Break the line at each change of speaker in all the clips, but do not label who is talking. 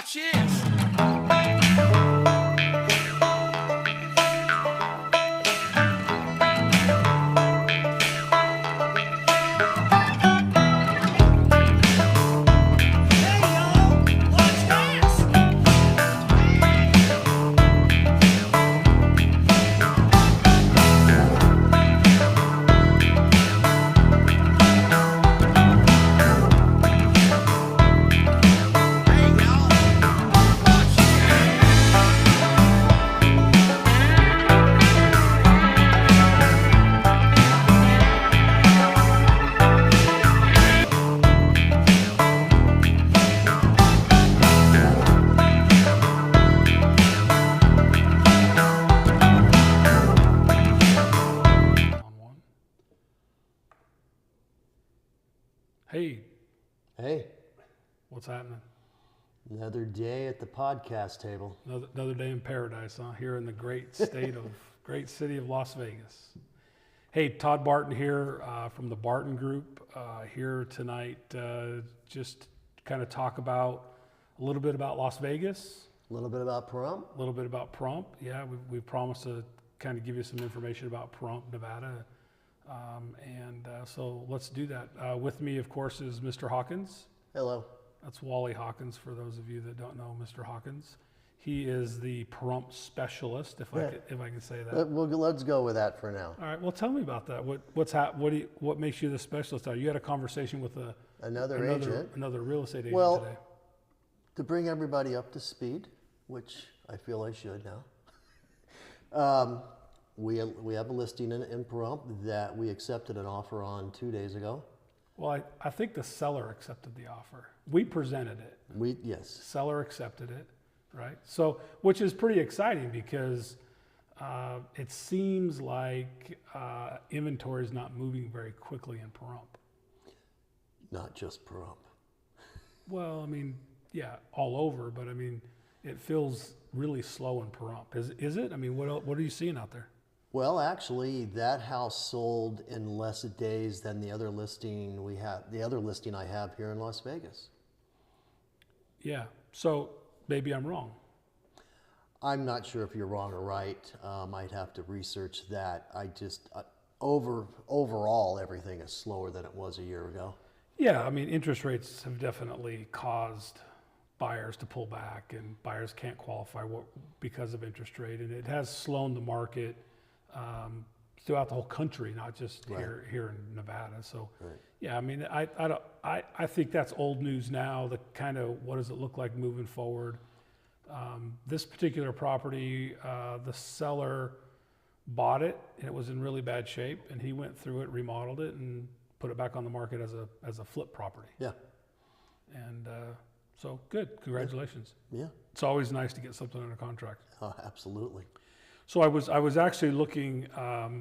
Watch this.
Hey.
What's happening?
Another day at the podcast table.
Another day in paradise, huh? Here in the great city of Las Vegas. Hey, Todd Barton here from the Barton Group here tonight. Just kind of talk about a little bit about Las Vegas.
A little bit about Pahrump.
A little bit about Pahrump. Yeah, we promised to kind of give you some information about Pahrump, Nevada. So let's do that. With me, of course, is Mr. Hawkins.
Hello.
That's Wally Hawkins, for those of you that don't know Mr. Hawkins. He is the Pahrump specialist, if I can say that.
Let's go with that for now.
All right. Well, tell me about that. What makes you the specialist? You had a conversation with another real estate agent today.
To bring everybody up to speed, which I feel I should now. We have a listing in Pahrump that we accepted an offer on 2 days ago.
Well, I think the seller accepted the offer. We presented it.
Yes.
Seller accepted it, right? So, which is pretty exciting because it seems like inventory is not moving very quickly in Pahrump.
Not just Pahrump.
Well, I mean, yeah, all over, but I mean, it feels really slow in Pahrump. Is it? I mean, what are you seeing out there?
Well, actually, that house sold in less days than the other listing I have here in Las Vegas.
Yeah. So maybe I'm wrong.
I'm not sure if you're wrong or right. I'd have to research that. Overall, everything is slower than it was a year ago.
Yeah. I mean, interest rates have definitely caused buyers to pull back, and buyers can't qualify because of interest rate, and it has slowed the market. Throughout the whole country, not just here in Nevada. So, yeah, I mean, I think that's old news now. The kind of what does it look like moving forward? This particular property, the seller bought it and it was in really bad shape, and he went through it, remodeled it, and put it back on the market as a flip property.
Yeah.
And so good, congratulations.
Yeah.
It's always nice to get something under contract.
Oh, absolutely.
So I was actually looking a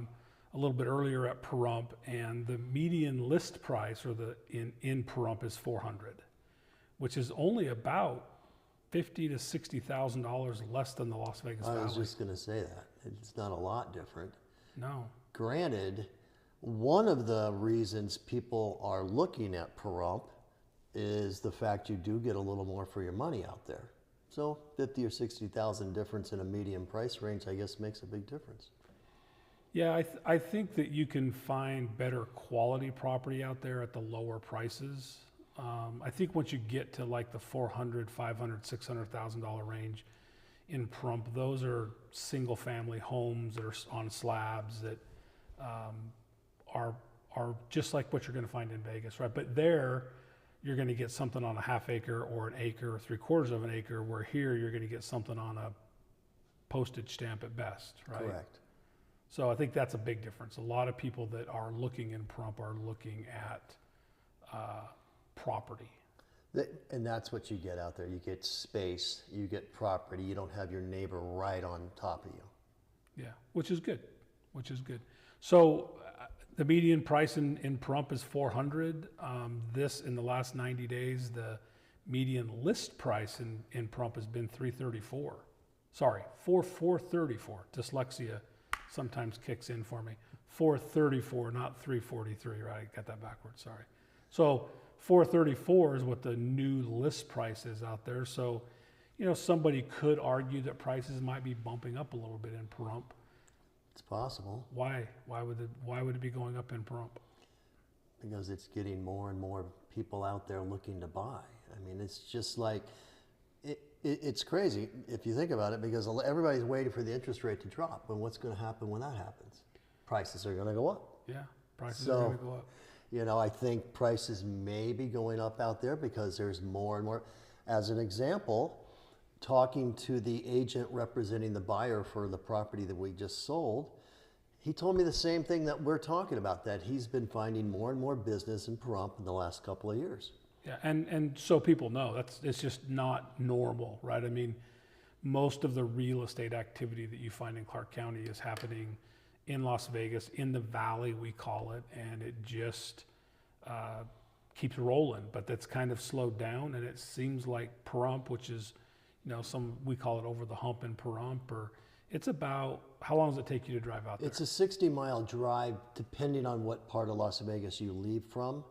little bit earlier at Pahrump, and the median list price in Pahrump is $400, which is only about $50,000 to $60,000 less than the Las Vegas Valley.
I was just going to say that it's not a lot different.
No.
Granted, one of the reasons people are looking at Pahrump is the fact you do get a little more for your money out there. So 50 or 60,000 difference in a median price range, I guess, makes a big difference.
Yeah, I think that you can find better quality property out there at the lower prices. I think once you get to like the $400,000, $500,000, $600,000 range in Pahrump, those are single family homes that are on slabs that are just like what you're going to find in Vegas, right? But there, you're going to get something on a half acre or an acre or 3/4 of an acre, where here you're going to get something on a postage stamp at best, right?
Correct.
So I think that's a big difference. A lot of people that are looking in Pahrump are looking at property.
And that's what you get out there. You get space, you get property. You don't have your neighbor right on top of you.
Yeah, which is good. So the median price in Pahrump is $400. This, in the last 90 days, the median list price in Pahrump has been $334. Sorry, $434. Dyslexia sometimes kicks in for me. $434, not $343, right? I got that backwards, sorry. So $434 is what the new list price is out there. So somebody could argue that prices might be bumping up a little bit in Pahrump.
It's possible.
Why? Why would it be going up in Pahrump?
Because it's getting more and more people out there looking to buy. I mean, it's just like, it's crazy if you think about it, because everybody's waiting for the interest rate to drop. And what's going to happen when that happens? Prices are going to go up.
Yeah, prices are going to go up.
I think prices may be going up out there because there's more and more. As an example, talking to the agent representing the buyer for the property that we just sold, he told me the same thing that we're talking about, that he's been finding more and more business in Pahrump in the last couple of years.
Yeah, and so people know it's just not normal, right? I mean, most of the real estate activity that you find in Clark County is happening in Las Vegas, in the valley we call it, and it just keeps rolling. But that's kind of slowed down, and it seems like Pahrump, which is, we call it over the hump in Pahrump, or it's about, how long does it take you to drive out there?
It's a 60-mile drive, depending on what part of Las Vegas you leave from,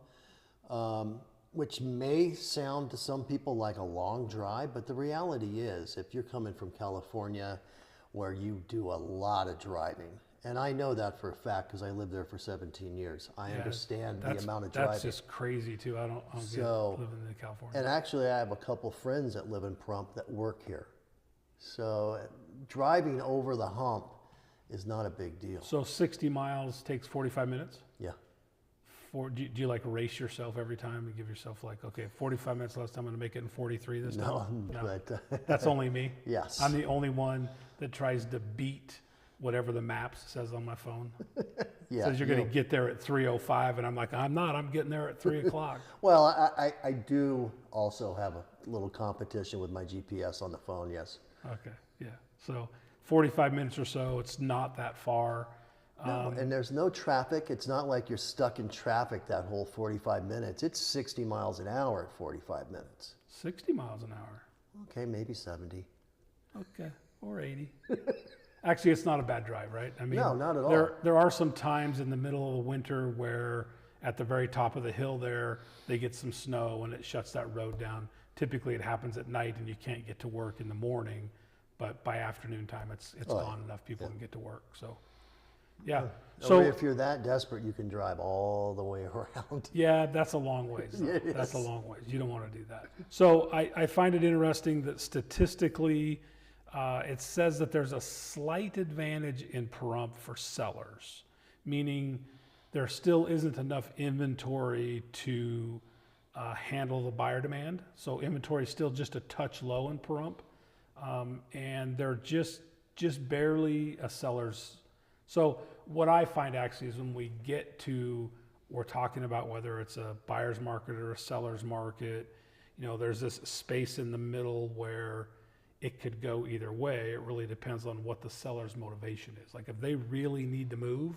which may sound to some people like a long drive, but the reality is, if you're coming from California, where you do a lot of driving, and I know that for a fact because I lived there for 17 years. I understand the amount of driving.
That's just crazy too. I don't get living in California.
And actually, I have a couple friends that live in Pahrump that work here. So driving over the hump is not a big deal.
So 60 miles takes 45 minutes?
Yeah.
Do you like race yourself every time and give yourself like, okay, 45 minutes last time, I'm going to make it in 43 this time?
No, but
that's only me.
Yes.
I'm the only one that tries to beat whatever the maps says on my phone.
Yeah,
says you're going to get there at 3:05, and I'm like, I'm not. I'm getting there at 3 o'clock.
Well, I do also have a little competition with my GPS on the phone, yes.
Okay, yeah. So 45 minutes or so, it's not that far.
No, and there's no traffic. It's not like you're stuck in traffic that whole 45 minutes. It's 60 miles an hour at 45 minutes.
60 miles an hour.
Okay, maybe 70.
Okay, or 80. Actually, it's not a bad drive, right? I mean,
no, not at all.
There are some times in the middle of the winter where at the very top of the hill there, they get some snow and it shuts that road down. Typically, it happens at night and you can't get to work in the morning, but by afternoon time, it's gone enough. People can get to work. So, yeah.
So if you're that desperate, you can drive all the way around.
Yeah, that's a long ways.
Yes.
That's a long ways. You don't want to do that. So I find it interesting that statistically, it says that there's a slight advantage in Pahrump for sellers, meaning there still isn't enough inventory to handle the buyer demand. So inventory is still just a touch low in Pahrump, and they're just barely a seller's. So what I find actually is when we get to, we're talking about whether it's a buyer's market or a seller's market, there's this space in the middle where it could go either way. It really depends on what the seller's motivation is. Like if they really need to move,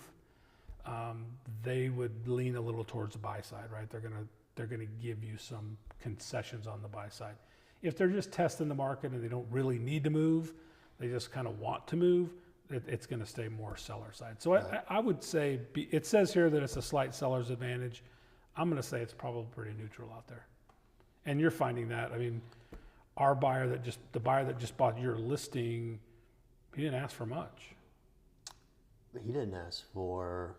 they would lean a little towards the buy side, right? They're gonna give you some concessions on the buy side. If they're just testing the market and they don't really need to move, they just kind of want to move, it's gonna stay more seller side. So I would say, it says here that it's a slight seller's advantage. I'm gonna say it's probably pretty neutral out there. And you're finding that, I mean, the buyer that just bought your listing, he didn't ask for much.
He didn't ask for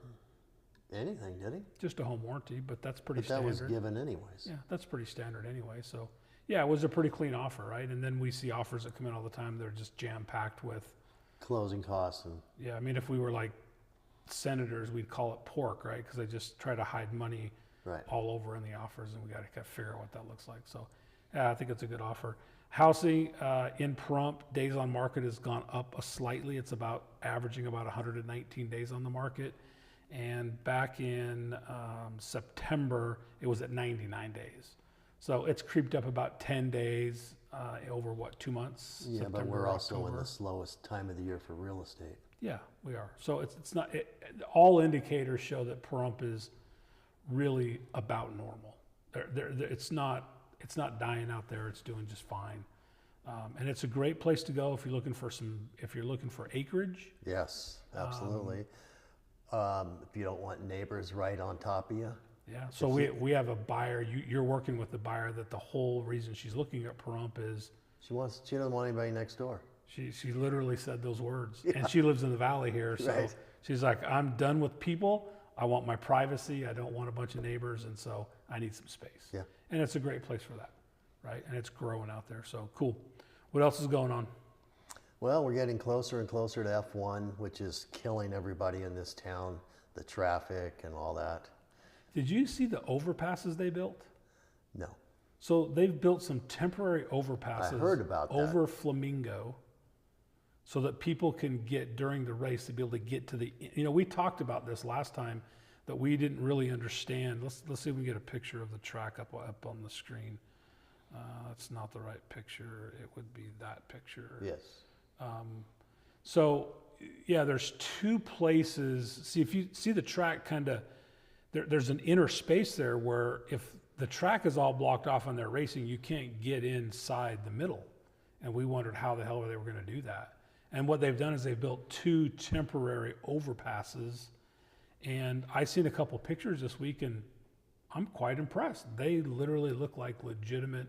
anything, did he?
Just a home warranty, but that's pretty standard.
But that was given anyways.
Yeah, that's pretty standard anyway. So yeah, it was a pretty clean offer, right? And then we see offers that come in all the time. They're just jam-packed with
closing costs. And
yeah, I mean, if we were like senators, we'd call it pork, right? Because they just try to hide money all over in the offers, and we got to kind of figure out what that looks like. So yeah, I think it's a good offer. Housing in Pahrump, days on market has gone up slightly. It's averaging about 119 days on the market. And back in September, it was at 99 days. So it's creeped up about 10 days over 2 months?
Yeah,
September,
but we're also
October.
in the slowest time of the year for real estate.
Yeah, we are. So it's not, all indicators show that Pahrump is really about normal. It's not dying out there. It's doing just fine. And it's a great place to go if you're looking for acreage.
Yes, absolutely. If you don't want neighbors right on top of you.
Yeah. So we have a buyer. You're working with the buyer that the whole reason she's looking at Pahrump is
She doesn't want anybody next door.
She literally said those words, and she lives in the valley here. So
Right.
she's like, I'm done with people. I want my privacy. I don't want a bunch of neighbors, and so I need some space.
Yeah.
And it's a great place for that, right? And it's growing out there. So cool. What else is going on?
Well, we're getting closer and closer to F1, which is killing everybody in this town, the traffic and all that.
Did you see the overpasses they built?
No.
So they've built some temporary overpasses
I heard about that.
over Flamingo so that people can get during the race to be able to get to the, we talked about this last time that we didn't really understand. Let's see if we can get a picture of the track up on the screen. That's not the right picture. It would be that picture.
Yes.
So yeah, there's two places. See, if you see the track kind of, there's an inner space there where if the track is all blocked off on their racing, you can't get inside the middle. And we wondered how the hell they were going to do that. And what they've done is they've built two temporary overpasses. And I've seen a couple pictures this week, and I'm quite impressed. They literally look like legitimate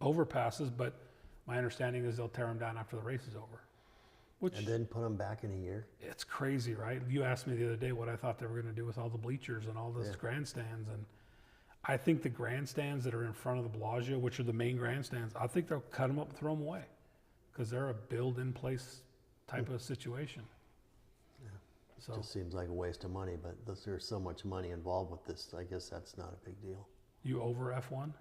overpasses, but my understanding is they'll tear them down after the race is over.
And then put them back in a year.
It's crazy, right? You asked me the other day what I thought they were going to do with all the bleachers and all those grandstands, and I think the grandstands that are in front of the Bellagio, which are the main grandstands, I think they'll cut them up and throw them away because they're a build-in-place type of situation.
Yeah.
So
It just seems like a waste of money, but there's so much money involved with this. I guess that's not a big deal.
you over F1?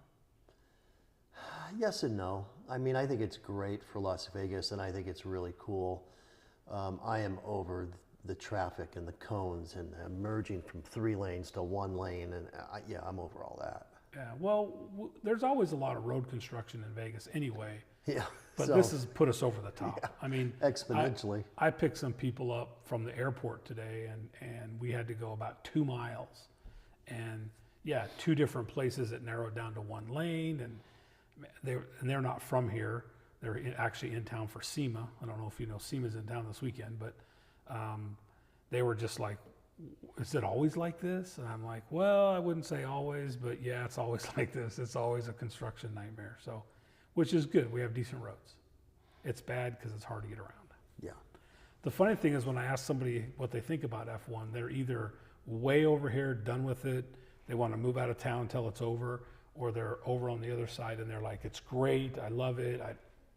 Yes and no. I mean, I think it's great for Las Vegas, and I think it's really cool. I am over the traffic and the cones and merging from 3 lanes to 1 lane, and I'm over all that.
Yeah, well, there's always a lot of road construction in Vegas anyway,
Yeah.
but
so,
this has put us over the top.
Yeah,
I mean,
exponentially.
I picked some people up from the airport today, and we had to go about 2 miles. And yeah, 2 different places that narrowed down to 1 lane, and they're not from here. They're actually in town for SEMA. I don't know if you know SEMA's in town this weekend, but they were just like, is it always like this? And I'm like, well, I wouldn't say always, but yeah, it's always like this. It's always a construction nightmare. So, which is good. We have decent roads. It's bad because it's hard to get around.
Yeah.
The funny thing is when I ask somebody what they think about F1, they're either way over here, done with it, they want to move out of town until it's over, or they're over on the other side and they're like, it's great, I love it,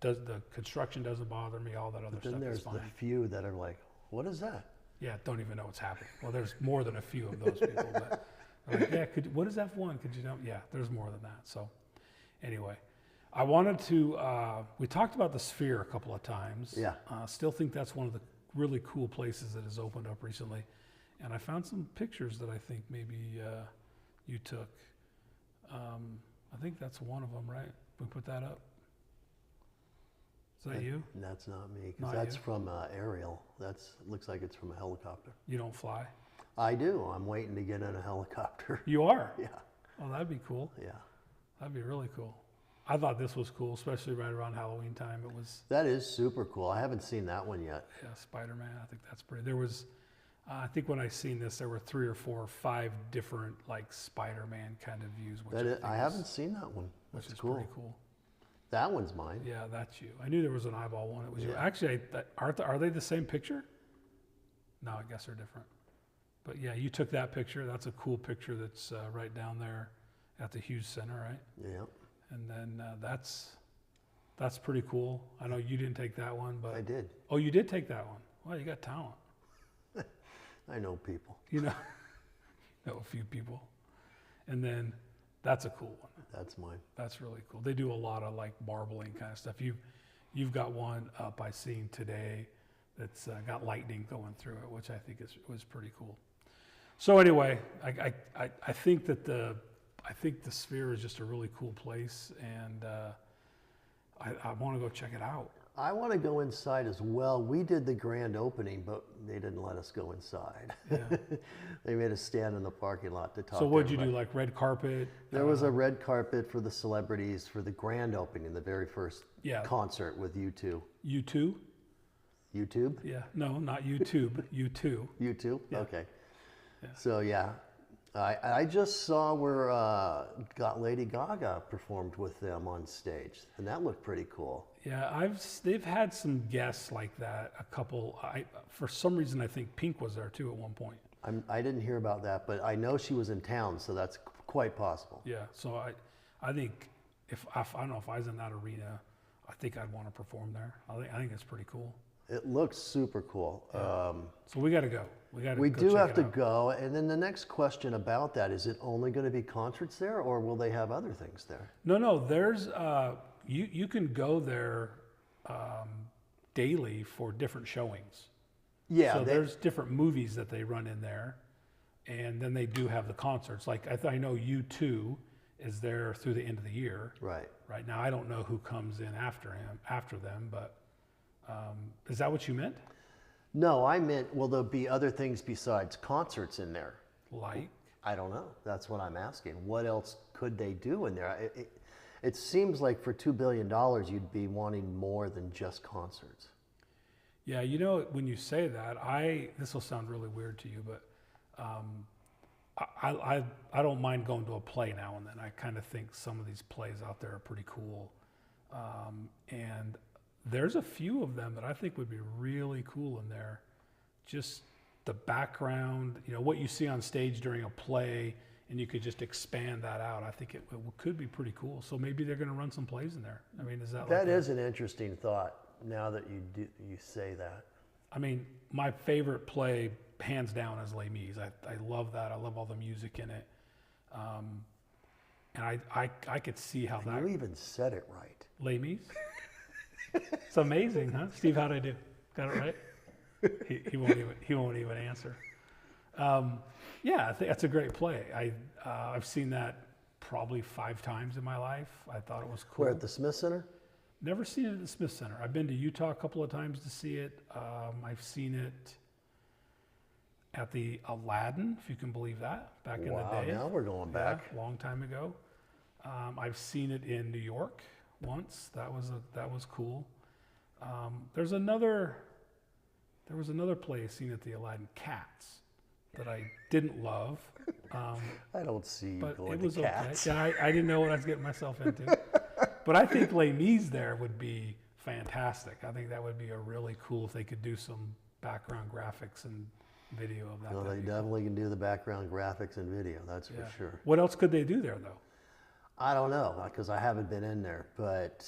the construction doesn't bother me, all that other
But
stuff
then there's
is fine.
the few that are like, what is that?
Yeah, don't even know what's happening. Well, there's more than a few of those people, but they're like, yeah, what is F1? Could you know? Yeah, there's more than that. So anyway, I wanted to, we talked about the Sphere a couple of times.
Yeah.
Still think that's one of the really cool places that has opened up recently. And I found some pictures that I think maybe you took. I think that's one of them, right? We put that up. Is that you?
That's not me,
Not
because that's
you?
from aerial. Looks like it's from a helicopter.
You don't fly?
I do. I'm waiting to get in a helicopter.
You are?
Yeah.
Oh, that'd be cool.
Yeah.
That'd be really cool. I thought this was cool, especially right around Halloween time. It was,
That is super cool. I haven't seen that one yet.
yeah, Spider-Man. I think that's pretty. There was, I think when I seen this, there were 3 or 4 or 5 different like Spider-Man kind of views. Which
I haven't seen that one.
Which
That's
is
cool.
pretty cool.
That one's mine.
Yeah, that's you. I knew there was an eyeball one. It was you.
Yeah.
Actually, are they the same picture? No, I guess they're different. But yeah, you took that picture. That's a cool picture. That's right down there at the Hughes Center, right?
Yeah.
And then that's pretty cool. I know you didn't take that one, but
I did.
Oh, you did take that one. Well, you got talent.
I know people.
You know a few people. And then that's a cool one.
That's mine.
That's really cool. They do a lot of like marbling kind of stuff. You've got one up I seen today that's got lightning going through it, which I think was pretty cool. So anyway, I think that the Sphere is just a really cool place, and I want to go check it out.
I want to go inside as well. We did the grand opening, but they didn't let us go inside.
Yeah.
They made us stand in the parking lot to talk.
So what'd
to
you do,
everybody.
like red carpet?
There was a red carpet for the celebrities for the grand opening, the very first
Yeah.
concert with U2.
U2?
YouTube?
Yeah. No, not YouTube. U2.
U2?
Yeah.
Okay.
Yeah.
So yeah, I just saw where got Lady Gaga performed with them on stage, and that looked pretty cool.
Yeah, they've had some guests like that. A couple. For some reason I think Pink was there too at one point.
I didn't hear about that, but I know she was in town, so that's quite possible.
Yeah. So I think if I don't know if I was in that arena, I think I'd want to perform there. I think it's pretty cool.
It looks super cool.
Yeah. So we got to go.
We do have to go. And then the next question about that, is it only going to be concerts there, or will they have other things there?
No. There's you can go there daily for different showings.
Yeah.
So there's different movies that they run in there, and then they do have the concerts. Like I know U2 is there through the end of the year.
Right.
Right now, I don't know who comes in after them, but is that what you meant?
No, I meant, will there be other things besides concerts in there?
Like?
I don't know. That's what I'm asking. What else could they do in there? It seems like for $2 billion, you'd be wanting more than just concerts.
Yeah, when you say that, this will sound really weird to you, but I don't mind going to a play now and then. I kind of think some of these plays out there are pretty cool, and there's a few of them that I think would be really cool in there. Just the background, what you see on stage during a play, and you could just expand that out. I think it could be pretty cool. So maybe they're going to run some plays in there. I mean, is that
that is an interesting thought? Now that you say that.
I mean, my favorite play, hands down, is Les Mis. I love that. I love all the music in it, and I could see how that.
You even said it right.
Les Mis. It's amazing, huh? Steve, how'd I do? Got it right? He won't even answer. Yeah, I think that's a great play. I've seen that probably 5 times in my life. I thought it was cool.
Where, at the Smith Center?
Never seen it at the Smith Center. I've been to Utah a couple of times to see it. I've seen it at the Aladdin, if you can believe that, back in the day.
Now we're going back.
Yeah, a long time ago. I've seen it in New York once. That was cool. There was another play seen at the Aladdin, Cats, that I didn't love.
I don't see you
but
going
it was
to Cats.
Okay. Yeah, I didn't know what I was getting myself into. But I think Les Mis there would be fantastic. I think that would be a really cool if they could do some background graphics and video of that.
Well, they definitely can do the background graphics and video, that's for sure.
What else could they do there, though?
I don't know, because I haven't been in there, but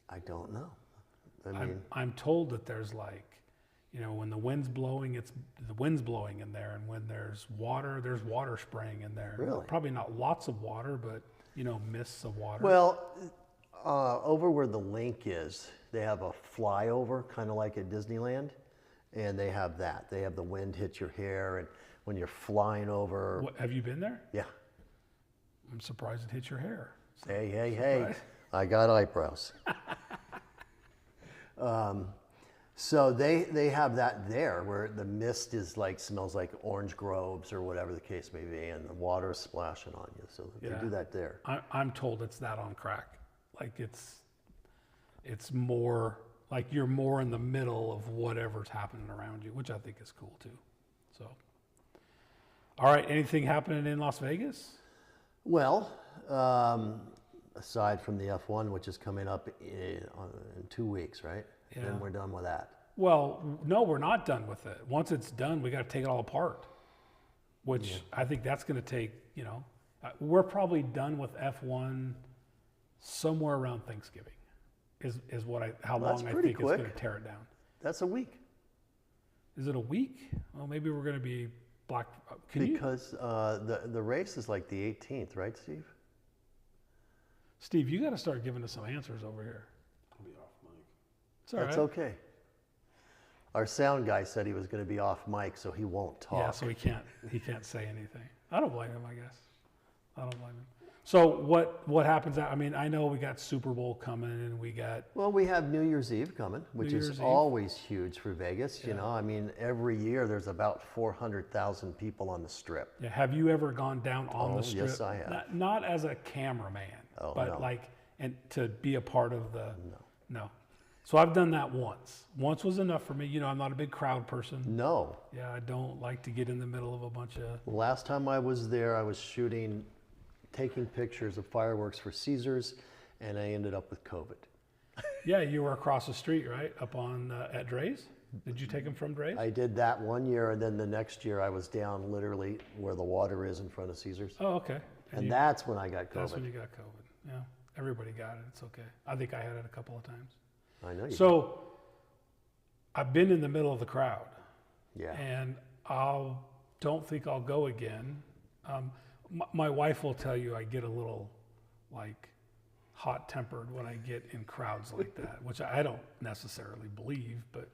I don't know.
I'm told that there's when the wind's blowing, the wind's blowing in there, and when there's water spraying in there.
Really?
Probably not lots of water, but mists of water.
Well, over where the link is, they have a flyover, kind of like at Disneyland, and they have that. They have the wind hit your hair, and when you're flying over.
Have you been there?
Yeah.
I'm surprised it hit your hair.
Hey, I got eyebrows. So they have that there where the mist is smells like orange groves or whatever the case may be, and the water is splashing on you. So they do that there.
I'm told it's that on crack. It's more like you're more in the middle of whatever's happening around you, which I think is cool too. So, all right, anything happening in Las Vegas?
Well, aside from the F1, which is coming up in 2 weeks, right?
Yeah.
Then we're done with that.
Well, no, we're not done with it. Once it's done, we got to take it all apart, which I think that's going to take, we're probably done with F1 somewhere around Thanksgiving is how long I think it's going to tear it down.
That's a week.
Is it a week? Well, maybe we're going to be black.
Because the race is like the 18th, right, Steve?
Steve, you got to start giving us some answers over here.
I'll be off mic.
It's all right.
That's okay. Our sound guy said he was going to be off mic, so he won't talk.
Yeah, so he can't say anything. I don't blame him, I guess. I don't blame him. So what happens? I know we got Super Bowl coming, and we got.
Well, we have New Year's Eve coming, which is always huge for Vegas.
Yeah.
Every year there's about 400,000 people on the Strip.
Yeah. Have you ever gone down on the Strip?
Yes, I have.
Not as a cameraman, but
no.
and to be a part of the. No. So I've done that once. Once was enough for me. You know, I'm not a big crowd person.
No.
Yeah, I don't like to get in the middle of a bunch of.
Last time I was there, I was taking pictures of fireworks for Caesars, and I ended up with COVID.
Yeah, you were across the street, right? Up on at Dre's? Did you take them from Dre's?
I did that one year, and then the next year I was down literally where the water is in front of Caesars.
Oh, okay.
And that's when I got COVID.
That's when you got COVID. Yeah, everybody got it. It's okay. I think I had it a couple of times.
I know you
So I've been in the middle of the crowd.
did. Yeah.
And don't think I'll go again. My wife will tell you I get a little like hot tempered when I get in crowds like that, which I don't necessarily believe, but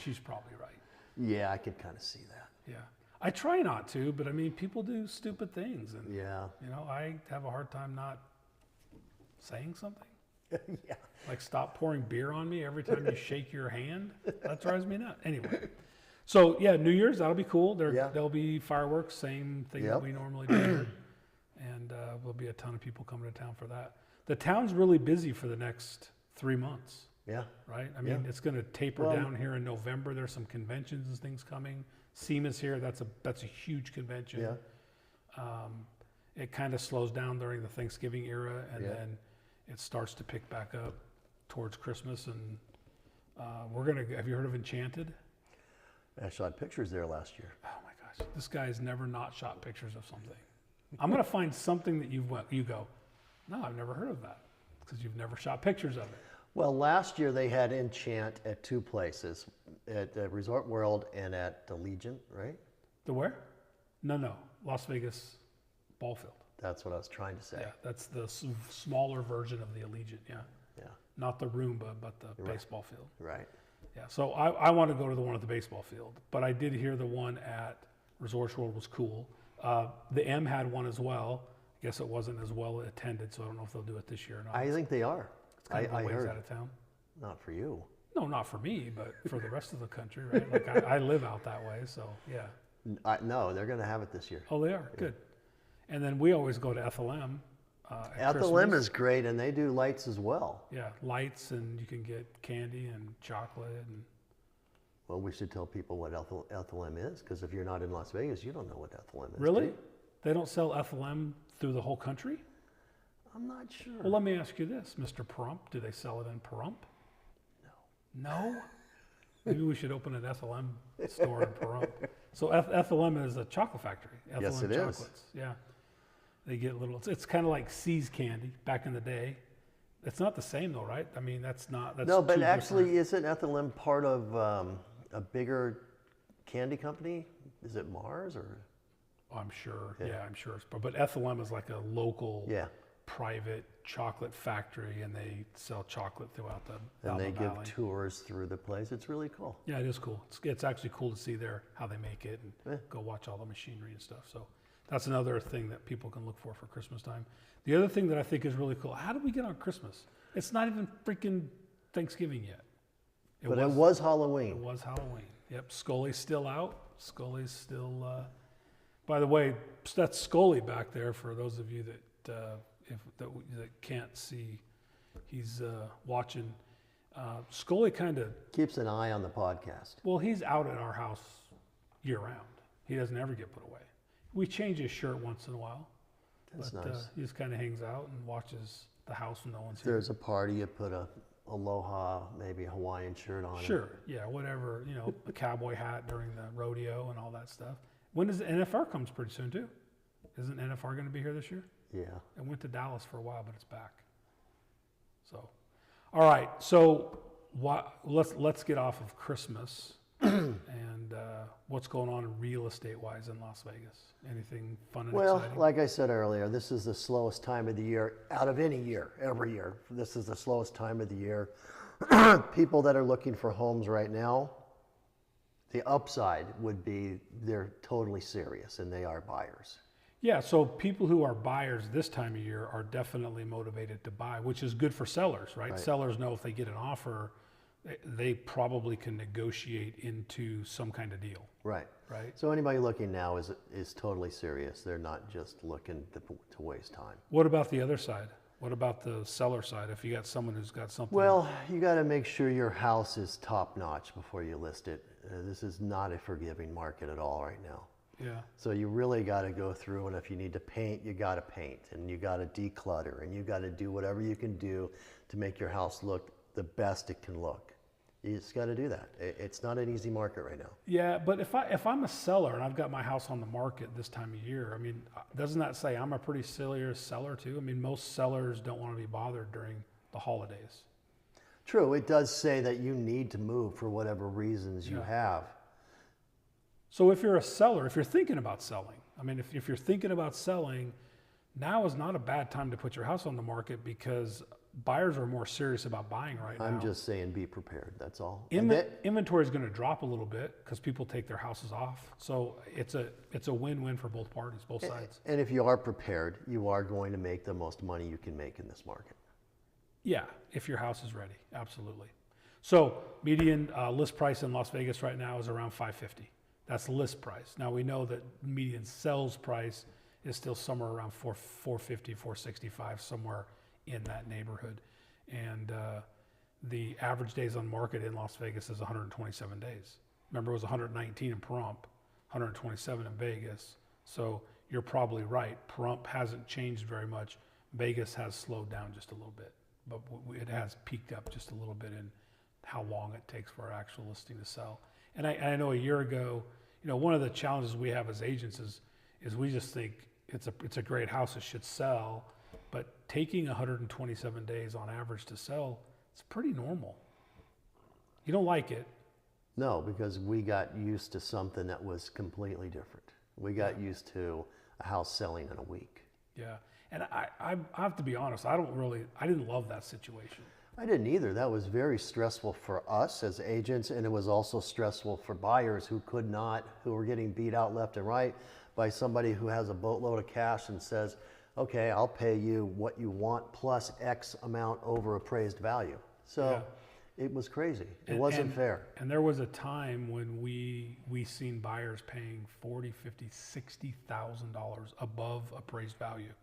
she's probably right.
Yeah, I could kind of see that.
Yeah. I try not to, but I mean, people do stupid things. And,
Yeah.
you know, I have a hard time not saying something.
Yeah.
Like stop pouring beer on me every time you shake your hand. That drives me nuts. Anyway, so yeah, New Year's, that'll be cool.
Yeah.
There'll be fireworks, same thing that
Yep.
we normally do. And there'll be a ton of people coming to town for that. The town's really busy for the next 3 months,
Yeah.
right? I mean,
Yeah.
it's going to taper
Well-
down here in November. There's some conventions and things coming. SEMA's here. That's a huge convention.
Yeah.
It kind of slows down during the Thanksgiving era, and
Yeah.
then it starts to pick back up towards Christmas. And have you heard of Enchanted?
I shot pictures there last year.
Oh my gosh, this guy has never not shot pictures of something. I'm gonna find something that you go, no, I've never heard of that, because you've never shot pictures of it.
Well, last year they had Enchant at 2 places, at Resort World and at the Legion, right?
The where? No, Las Vegas ball field.
That's what I was trying to say.
Yeah, that's the smaller version of the Allegiant. Yeah,
Yeah.
not the Roomba, but the
Right.
baseball field.
Right.
Yeah, so I want to go to the one at the baseball field, but I did hear the one at Resorts World was cool. The M had one as well. I guess it wasn't as well attended, so I don't know if they'll do it this year or not.
I think they are.
It's kind of
I
a ways
heard.
out of town.
Not for you.
No, not for me, but for the rest of the country, right? Like I live out that way, so yeah.
No, they're going to have it this year.
Oh, they are good. And then we always go to FLM. At
Ethel
Christmas.
M is great, and they do lights as well.
Yeah, lights, and you can get candy and chocolate. And
Well, we should tell people what Ethel M is, because if you're not in Las Vegas, you don't know what Ethel M is.
really,
do you?
they don't sell FLM through the whole country?
I'm not sure.
Well, let me ask you this, Mr. Pahrump. Do they sell it in Pahrump? No. No? Maybe we should open an FLM store in Pahrump. So FLM is a chocolate factory. FLM
Yes, it is.
chocolates. Yeah. They get little, it's kind of like C's candy back in the day. It's not the same though, right? I mean, that's
No, but
two
actually,
different-
isn't Ethel M part of a bigger candy company? Is it Mars or?
Oh, I'm sure.
Yeah.
Yeah, I'm sure. But FLM is like a local
Yeah.
private chocolate factory, and they sell chocolate throughout the
And they give
valley.
tours through the place. It's really cool.
Yeah, it is cool. It's actually cool to see how they make it and
Yeah.
go watch all the machinery and stuff. So that's another thing that people can look for Christmas time. The other thing that I think is really cool, how did we get on Christmas? It's not even freaking Thanksgiving yet.
It was
It
Halloween.
was Halloween. Yep, Scully's still out. Scully's still, by the way, that's Scully back there for those of you that can't see. He's watching. Scully kind of,
Keeps an eye on the podcast.
well, he's out at our house year round. He doesn't ever get put away. We change his shirt once in a while,
That's
but
nice.
he just kind of hangs out and watches the house when no one's
If
here.
there's a party, you put a aloha, maybe a Hawaiian shirt on.
Sure, yeah, whatever, a cowboy hat during the rodeo and all that stuff. When does NFR comes pretty soon too? Isn't NFR going to be here this year?
Yeah.
It went to Dallas for a while, but it's back. So, all right. So, let's get off of Christmas and what's going on real estate wise in Las Vegas. Anything fun and
Well,
exciting?
like I said earlier, this is the slowest time of the year out of any year, every year. This is the slowest time of the year. People that are looking for homes right now, the upside would be they're totally serious and they are buyers.
Yeah. So people who are buyers this time of year are definitely motivated to buy, which is good for sellers, right?
Right.
Sellers know if they get an offer, they probably can negotiate into some kind of deal,
Right.
right?
So anybody looking now is totally serious. They're not just looking to waste time.
What about the other side? What about the seller side? If you got someone who's got something.
Well, you got to make sure your house is top notch before you list it. This is not a forgiving market at all right now.
Yeah.
So you really got to go through, and if you need to paint, you got to paint, and you got to declutter, and you got to do whatever you can do to make your house look the best it can look. You just got to do that. It's not an easy market right now.
Yeah, but if I'm a seller and I've got my house on the market this time of year, I mean, doesn't that say I'm a pretty serious seller too? I mean, most sellers don't want to be bothered during the holidays.
True, it does say that you need to move for whatever reasons you have.
So if you're a seller, if you're thinking about selling, I mean, if you're thinking about selling, now is not a bad time to put your house on the market because buyers are more serious about buying right now.
I'm just saying be prepared, that's all.
Inventory is going to drop a little bit because people take their houses off. So it's a win-win for both parties, both sides.
And if you are prepared, you are going to make the most money you can make in this market.
Yeah, if your house is ready, absolutely. So median list price in Las Vegas right now is around $550. That's list price. Now we know that median sales price is still somewhere around $450, $465, somewhere in that neighborhood. And the average days on market in Las Vegas is 127 days. Remember, it was 119 in Pahrump, 127 in Vegas. So you're probably right. Pahrump hasn't changed very much. Vegas has slowed down just a little bit, but it has peaked up just a little bit in how long it takes for our actual listing to sell. And I know a year ago, you know, one of the challenges we have as agents is we just think it's a great house, it should sell. But taking 127 days on average to sell, it's pretty normal. You don't like it.
No, because we got used to something that was completely different. We got used to a house selling in a week.
Yeah, and I have to be honest, I didn't love that situation.
I didn't either. That was very stressful for us as agents, and it was also stressful for buyers who were getting beat out left and right by somebody who has a boatload of cash and says, okay, I'll pay you what you want plus X amount over appraised value. So it was crazy. It wasn't fair.
And there was a time when we seen buyers paying $40,000, $50,000, $60,000 above appraised value.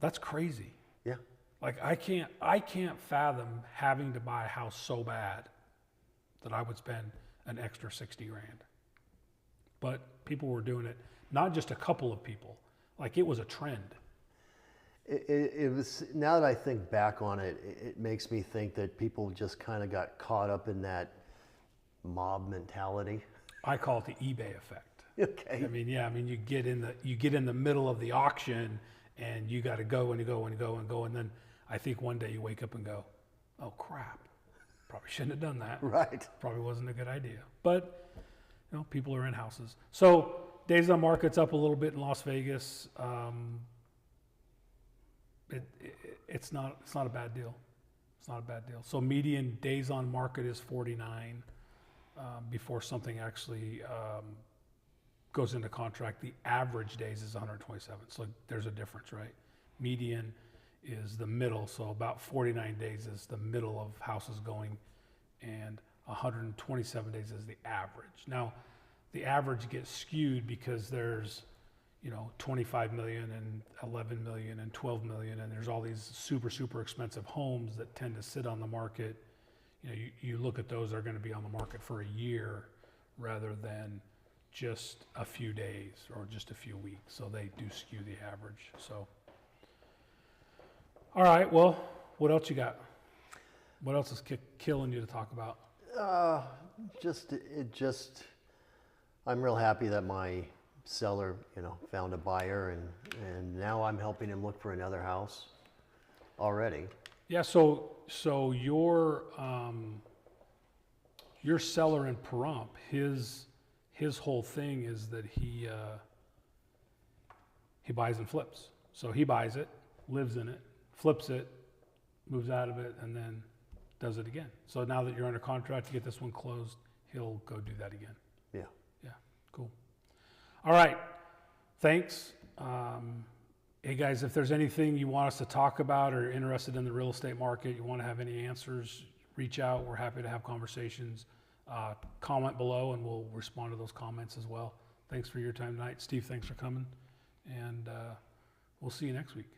That's crazy.
Yeah.
Like I can't fathom having to buy a house so bad that I would spend an extra 60 grand. But people were doing it, not just a couple of people, like it was a trend.
It was, now that I think back on it, it makes me think that people just kind of got caught up in that mob mentality.
I call it the eBay effect.
Okay.
I mean, you get in the middle of the auction and you got to go and go and go and go. And then I think one day you wake up and go, oh crap, probably shouldn't have done that.
Right.
Probably wasn't a good idea. But, you know, people are in houses. So days on market's up a little bit in Las Vegas. It's not a bad deal. It's not a bad deal. So median days on market is 49 before something actually goes into contract. The average days is 127. So there's a difference, right? Median is the middle. So about 49 days is the middle of houses going, and 127 days is the average. Now, the average gets skewed because there's, you know, 25 million and 11 million and 12 million, and there's all these super, super expensive homes that tend to sit on the market. You know, you look at those, they're going to be on the market for a year rather than just a few days or just a few weeks. So they do skew the average. So, all right, well, what else you got? What else is killing you to talk about?
I'm real happy that my seller, you know, found a buyer, and now I'm helping him look for another house already.
Yeah, so your seller in Pahrump, his whole thing is that he buys and flips. So he buys it, lives in it, flips it, moves out of it, and then does it again. So now that you're under contract to get this one closed, he'll go do that again.
Yeah.
Yeah, cool. All right, thanks. Hey guys, if there's anything you want us to talk about or interested in the real estate market, you want to have any answers, reach out. We're happy to have conversations. Comment below and we'll respond to those comments as well. Thanks for your time tonight. Steve, thanks for coming. And we'll see you next week.